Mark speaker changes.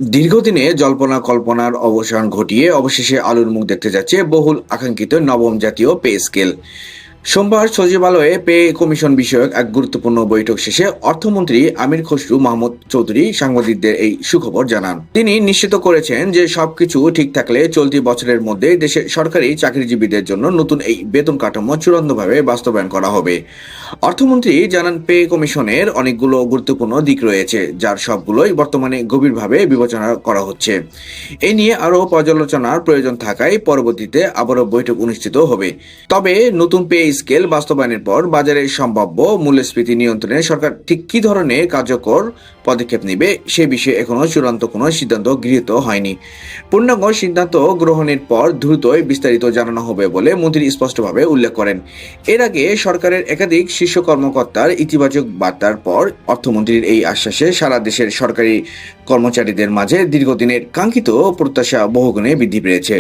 Speaker 1: দীর্ঘদিনে জল্পনা কল্পনার অবসান ঘটিয়ে অবশেষে আলোর মুখ দেখতে যাচ্ছে বহুল আকাঙ্ক্ষিত নবম জাতীয় পে স্কেল। সোমবার সচিবালয়ে পে কমিশন বিষয়ক এক গুরুত্বপূর্ণ বৈঠক শেষে অর্থমন্ত্রী আমির খসরু মাহমুদ চৌধুরী সাংবাদিকদের এই সুখবর জানান। তিনি নিশ্চিত করেছেন যে সবকিছু ঠিক থাকলে চলতি বছরের মধ্যে দেশের সরকারি চাকরিজীবীদের জন্য নতুন এই বেতন কাঠামো চূড়ান্তভাবে বাস্তবায়ন করা হবে। অর্থমন্ত্রী জানান, পে কমিশনের অনেকগুলো গুরুত্বপূর্ণ দিক রয়েছে, যার সবগুলোই বর্তমানে গভীরভাবে বিবেচনা করা হচ্ছে। এ নিয়ে আরও পর্যালোচনার প্রয়োজন থাকায় পরবর্তীতে আবারও বৈঠক অনুষ্ঠিত হবে। তবে নতুন পে স্কেল বাস্তবায়নের পর বাজারে সম্ভাব্য মূল্যস্ফীতি নিয়ন্ত্রণে সরকার ঠিক কী ধরনের কার্যকর পদক্ষেপ নেবে সে বিষয়ে এখনও চূড়ান্ত কোনো সিদ্ধান্ত গৃহীত হয়নি। পূর্ণাঙ্গ সিদ্ধান্ত গ্রহণের পর দ্রুতই বিস্তারিত জানানো হবে বলে মন্ত্রী স্পষ্টভাবে উল্লেখ করেন। এর আগে সরকারের একাধিক শীর্ষ কর্মকর্তার ইতিবাচক বার্তার পর অর্থমন্ত্রীর এই আশ্বাসে সারা দেশের সরকারি কর্মচারীদের মাঝে দীর্ঘদিনের কাঙ্ক্ষিত প্রত্যাশা বহুগুণে বৃদ্ধি পেয়েছে।